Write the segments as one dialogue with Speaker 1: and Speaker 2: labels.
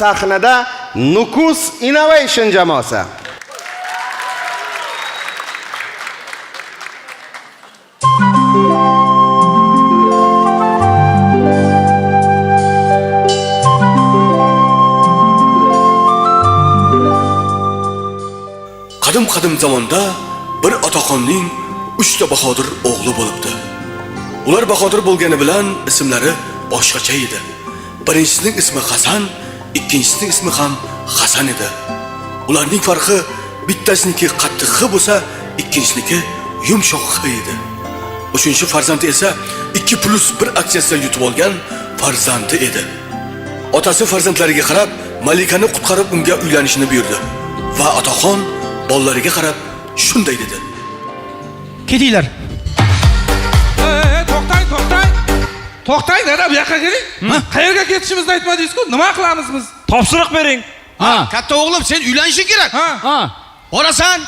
Speaker 1: sahnada Nukus Innovation jamoasi.
Speaker 2: Qadim zamonda bir otaxonning 3 ta bahodir o'g'li bo'libdi. Ular bahodir bo'lgani bilan ismlari boshqacha edi. Birinchisining ismi Hasan, ikkinchisining ismi ham Hasan edi. Ularning farqi bittasiniki qattiq x bo'lsa, ikkinchiniki yumshoq x edi. Uchinchi farzandi esa 2+1 aksiyasida yutib olgan farzandi edi. Otasi farzandlariga qarab Malikani qutqarib unga uylanishni buyurdi va otaxon bolalariga qarab shunday dedi.
Speaker 3: Ketinglar.
Speaker 4: To'xtang, dada, bu yoqqa keling. Qayerga ketishimizni aytmadingiz-ku? Nima qilamiz biz?
Speaker 3: Topshiriq bering.
Speaker 5: Katta o'g'lim, sen uylanishing kerak. Borasan,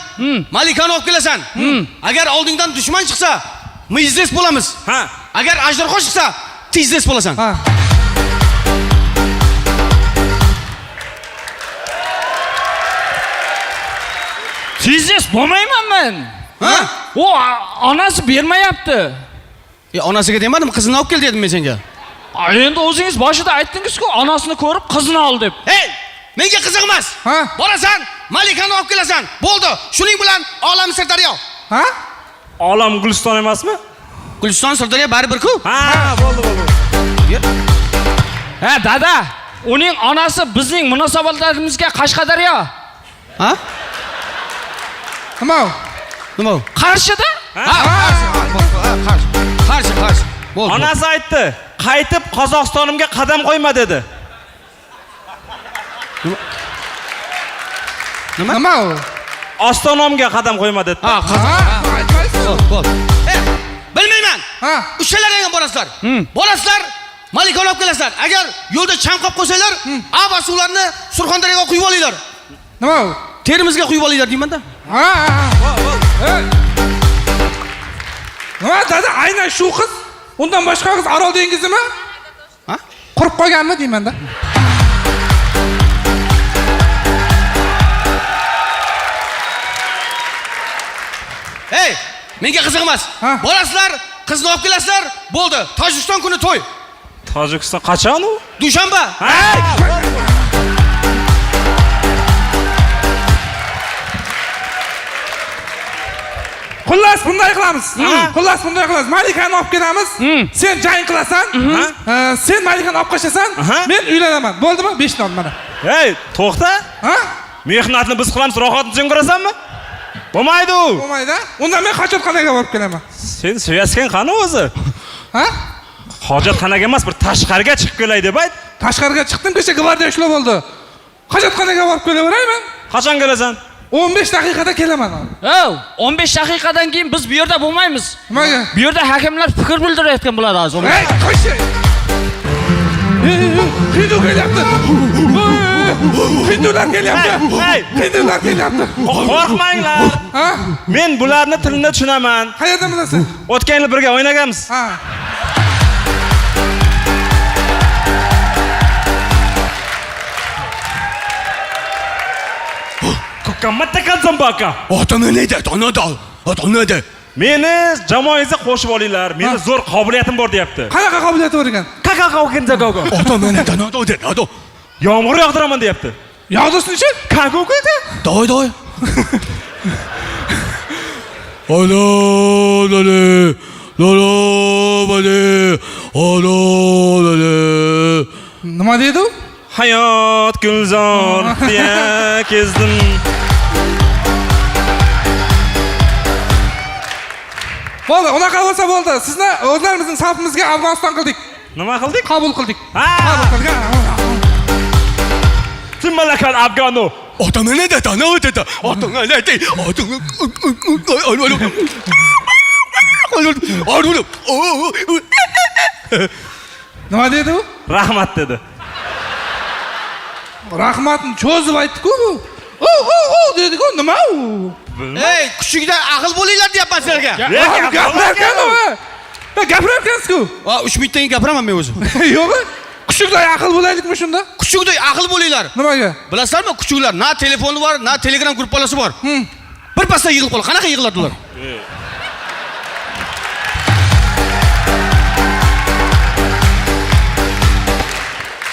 Speaker 5: Malikani olib kelasan. Agar oldingdan dushman chiqsa, mizdes bo'lamiz. Agar ajdarho chiqsa, tizdes bo'lasan.
Speaker 6: Tizdes bo'lmayman men. O onasi bermayapti.
Speaker 5: Onasiga demadim, qizini olib kel dedim men senga.
Speaker 6: Endi o'zingiz boshida aytdingiz-ku, onasini ko'rib qizini ol deb.
Speaker 5: Hey, menga qiziq emas. Borasan, Malikani olib kelasan. Bo'ldi. Shuning bilan olam Sirdaryo.
Speaker 3: Olam Guliston emasmi?
Speaker 5: Guliston Sirdaryo baribir-ku.
Speaker 3: Bo'ldi.
Speaker 6: Dada, uning onasi bizning munosabatlarimizga Qashqadaryo.
Speaker 4: Nima?
Speaker 6: Qarshida?
Speaker 5: Qarshi. Bo'ldi.
Speaker 3: Onasi aytdi, qaytib Qozog'istonimga qadam qo'yma dedi.
Speaker 4: Nima u?
Speaker 3: Ostonomga qadam qo'yma dedi.
Speaker 5: Bo'ldi. Bilmayman. Uchalaring ham borasizlar. Borasizlar, Malikani olib kelasizlar. Agar yo'lda chanqab qo'ysanglar, suvlarni Surxondaryoga quyib olinglar.
Speaker 4: Nima u?
Speaker 5: Terimizga quyib olinglar deyman-da.
Speaker 4: Nima, dada, aynan shu qiz? Undan boshqa qiz Orol dengizimi? Qurib qo'yganmi deyman-da.
Speaker 5: Hey, menga qiziq emas. Borasizlar, qizni olib kelasizlar. Bo'ldi. Tojikiston kuni to'y.
Speaker 3: Tojikiston qachon u?
Speaker 5: Dushanba.
Speaker 4: Xullas bunday qilamiz. Malikani olib kelamiz. Sen jang qilasan. Sen Malikani olib qo'shasan, men uylanaman. Bo'ldimi? 5 ton mana.
Speaker 3: Hey, to'xta. Mehnatni biz qilamiz, rohatni sen ko'rasanmi? Bo'lmaydi u.
Speaker 4: Bo'lmaydi. Undan men hojatxonaga borib kelaman.
Speaker 3: Sen suyasgan qani o'zi? Hojatxonaga emas, bir tashqariga chiqib kelay deb ayt.
Speaker 4: Tashqariga chiqdim, kecha gvardiya ushlab oldi. Hojatxonaga borib kelaverayman.
Speaker 3: Qachon kelasan?
Speaker 4: 15 daqiqada kelaman.
Speaker 6: 15 daqiqadan keyin biz bu yerda bo'lmaymiz.
Speaker 4: Nimaga?
Speaker 6: Bu yerda hakamlar fikr bildirayotgan bo'ladi hozir.
Speaker 4: Hey, qo'sh. Hindu kelyapti. Hindular kelyapti.
Speaker 3: Qo'rqmanglar. Men bularni tilini tushunaman.
Speaker 4: Qayerdan bilasan?
Speaker 3: O'tgan yil birga o'ynaganmiz. Katta kalzambaka.
Speaker 2: Otanada.
Speaker 3: Meni jamoangizga qo'shib olinglar. Meni zo'r qobiliyatim bor deyapti.
Speaker 4: Qanaqa qobiliyati bor ekan?
Speaker 2: Otanada.
Speaker 3: Yomg'ir yog'diraman deyapti.
Speaker 4: Yog'dirsin-chi?
Speaker 3: Kago'da.
Speaker 2: Doy.
Speaker 4: Nima deydi u?
Speaker 3: Hayot gulzor deya kezdim.
Speaker 4: Bo'ldi, unaqa bo'lsa bo'ldi. Sizni o'zlarimizning safimizga Afg'oniston qildik.
Speaker 3: Nima qildik?
Speaker 4: Qabul qildik.
Speaker 3: Timalakan Afg'onu.
Speaker 2: Otanada.
Speaker 4: Nima dedi u?
Speaker 3: Rahmat dedi.
Speaker 4: Rahmatni cho'zib aytdi-ku. Dedi-ku, nima u?
Speaker 5: Hey, kuchingda aql bo'linglar deyapman sizlarga.
Speaker 4: Gapirarkan u. Gapirarkansiz-ku.
Speaker 5: 3 minutdan keyin gapiraman men o'zim.
Speaker 4: Yo'q. kuchuklar aql bo'laylikmi shunda?
Speaker 5: Kuchukday aql bo'linglar.
Speaker 4: Nimaga?
Speaker 5: Bilasizlarmi, kuchuklar na telefoni bor, na Telegram gruppalasi bor. Bir pasda yig'ilib qoladi. Qanaqa yig'iladi ular?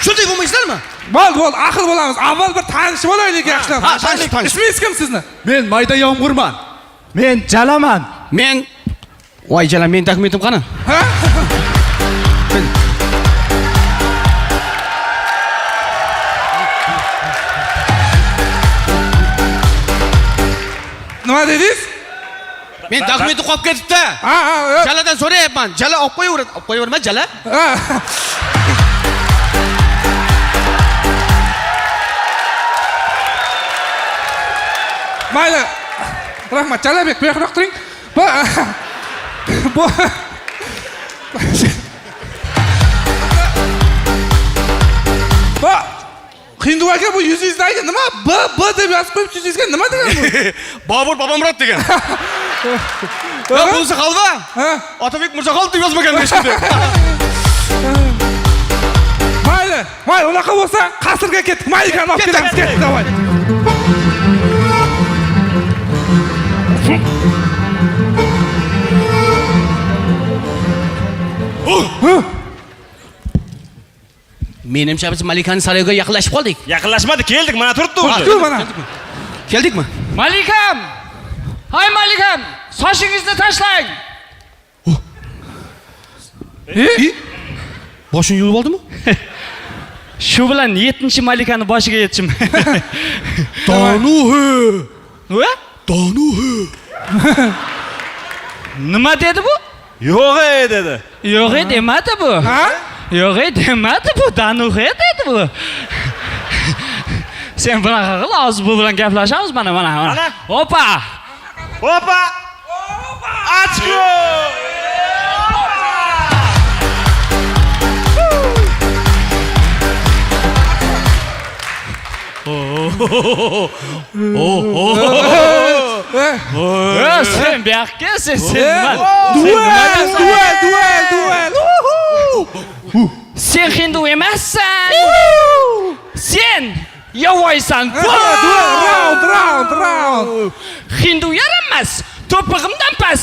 Speaker 5: Shunday bo'lmaysizlarmi?
Speaker 4: Bo'l, aql bo'lamiz. Avval bir tanishib olaylik yaxshilab.
Speaker 5: Ha, tanish.
Speaker 4: Ismingiz kim sizni?
Speaker 7: Men mayda yomg'irman. Men jalaman.
Speaker 5: Men voy jalam, men dokumentim qani?
Speaker 4: Ha? Nima dedingiz?
Speaker 5: Men dokumentim qolib ketibdi.
Speaker 4: Ha.
Speaker 5: Jaladan so'rayapman. Jala olib qo'yaveradi. Olib qo'yaverma, jala.
Speaker 4: Mayli. Rahmat, Jalabek, bu yoqqa turing. Bu Hindu aka, bu yuzingizdagi nima? B deb yozib qo'yib yuzingizga nima degan bu?
Speaker 5: Bobur Bobomurod degan. Va bunisi Xalva? Otabek Mirzaxolov deb yozmagan hech kimda.
Speaker 4: Mayli, unaqa bo'lsa, qasrga ketdik. Malikani olib kelamiz, ketdik, davay.
Speaker 5: Menimcha biz Malikani saroyga yaqinlashib qoldik.
Speaker 3: Yaqinlashmadi, keldik, mana turibdi o'zi.
Speaker 4: Mana.
Speaker 5: Keldikmi?
Speaker 6: Malikam! Hay Malikam! Sochingizni tashlang!
Speaker 5: Boshini yuvib oldimi?
Speaker 6: Shu bilan 7-malikani boshiga yetishim.
Speaker 2: Donuhi.
Speaker 6: Va?
Speaker 2: Donuhi.
Speaker 6: Nima dedi bu?
Speaker 3: Yo'q dedi.
Speaker 6: Yo'q demadi bu.
Speaker 4: Ha?
Speaker 6: Yo'q demadi bu, Danuhe dedi bu. Sen bunaqa qil, hozir bu bilan gaplashamiz mana. Opa!
Speaker 3: Achko!
Speaker 6: Sen bu yoqqa kelsin, sen nima?
Speaker 4: Duel.
Speaker 6: Sen hindu emassan. Sen yovvoysan.
Speaker 4: Round.
Speaker 6: Hindu yaramas. To'pig'imdan pas.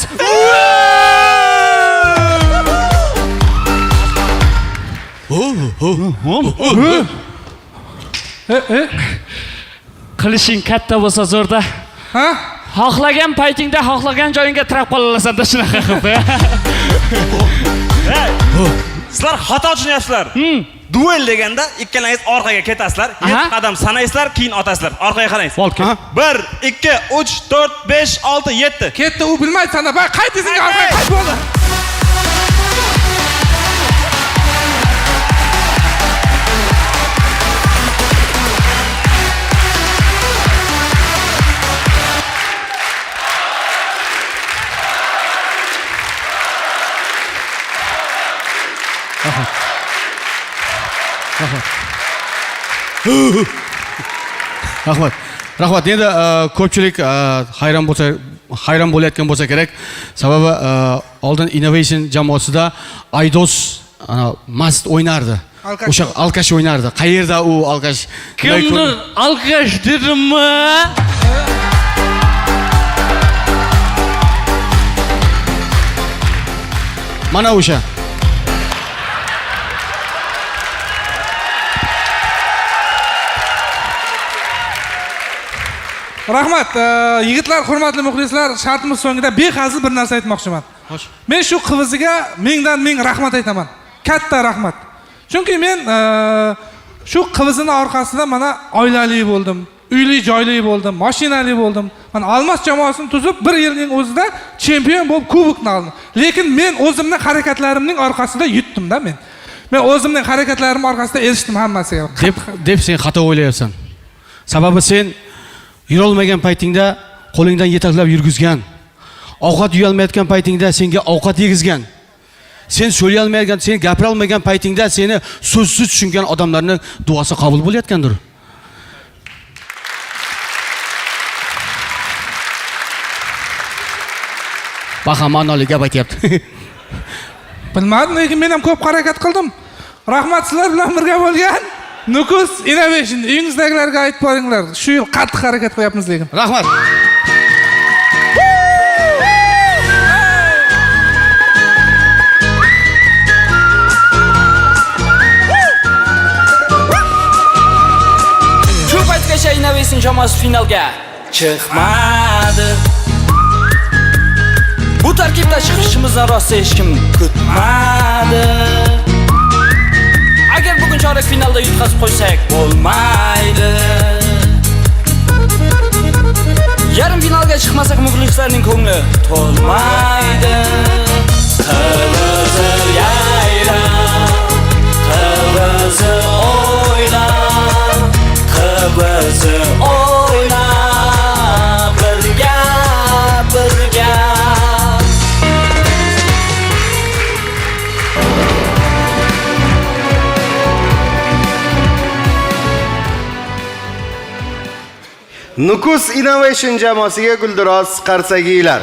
Speaker 6: Qilishing katta bo'lsa zo'rda.
Speaker 4: Ha?
Speaker 6: Xohlagan paytingda xohlagan joyingga tirab qolasan-da shunaqa qilib.
Speaker 3: Sizlar xato tushunyapsizlar. Duel deganda ikkalangiz orqaga ketasizlar, 7 qadam sanaysizlar, keyin otasizlar. Orqaga qaraysiz. 1 2 3 4 5 6 7.
Speaker 4: Ketdi, u bilmaydi sana. Bak, qayt izingga orqaga qayt bo'ldi.
Speaker 7: Rahmat. Endi ko'pchilik hayron bo'layotgan bo'lsa kerak. Sababi oldin Innovation jamoasida Aydos mast o'ynardi. O'sha alkash o'ynardi. Qayerda u alkash?
Speaker 6: Kimdir alkash dedimmi?
Speaker 7: Mana o'sha.
Speaker 4: Rahmat, yigitlar, hurmatli muxlislar, shartimiz so'ngida behazil bir narsa aytmoqchiman. Men shu qiviziga mingdan ming rahmat aytaman. Katta rahmat. Chunki men shu qivizining orqasida mana oilali bo'ldim, uyli joyli bo'ldim, mashinali bo'ldim. Mana Almas jamoasini tuzib 1 yilning o'zida chempion bo'lib kubokni oldim. Lekin men o'zimning harakatlarimning orqasida yutdim-da men. Men o'zimning harakatlarim orqasida erishdim hammasiga.
Speaker 7: Deb sen xato o'ylayapsan. Sababi sen yurolmagan paytingda qo'lingdan yetaklab yurgizgan. Ovqat yeyolmayotgan paytingda senga ovqat yegizgan. Sen so'lay olmayotgan, sen gapira olmagan paytingda seni so'zsiz tushungan odamlarning duosi qabul bo'layotgandir. Baxa ma'noli gap aytyapti.
Speaker 4: Bilmadim, lekin men ham ko'p harakat qildim. Rahmat sizlar bilan birga bo'lgan Nukus Innovation uyingizdagilarga aytib boringlar. Shu yil qattiq harakat qilyapmiz lekin.
Speaker 5: Rahmat.
Speaker 6: Shu paytgacha Innovation jamoasi finalga chiqmadi. Bu tarkibda chiqishimizni rosa hech kim kutmadi. Agar bugun chorak finalda yutqazib qo'ysak bo'lmaydi. Yarim finalga chiqmasak muxlislarning ko'ngli to'lmaydi. Qirg'iz yayla, qirg'iz o'yna, qirg'iz o'yna, birga, birga.
Speaker 1: Nukus Innovation jamoasiga guldiroz qarsagiylar.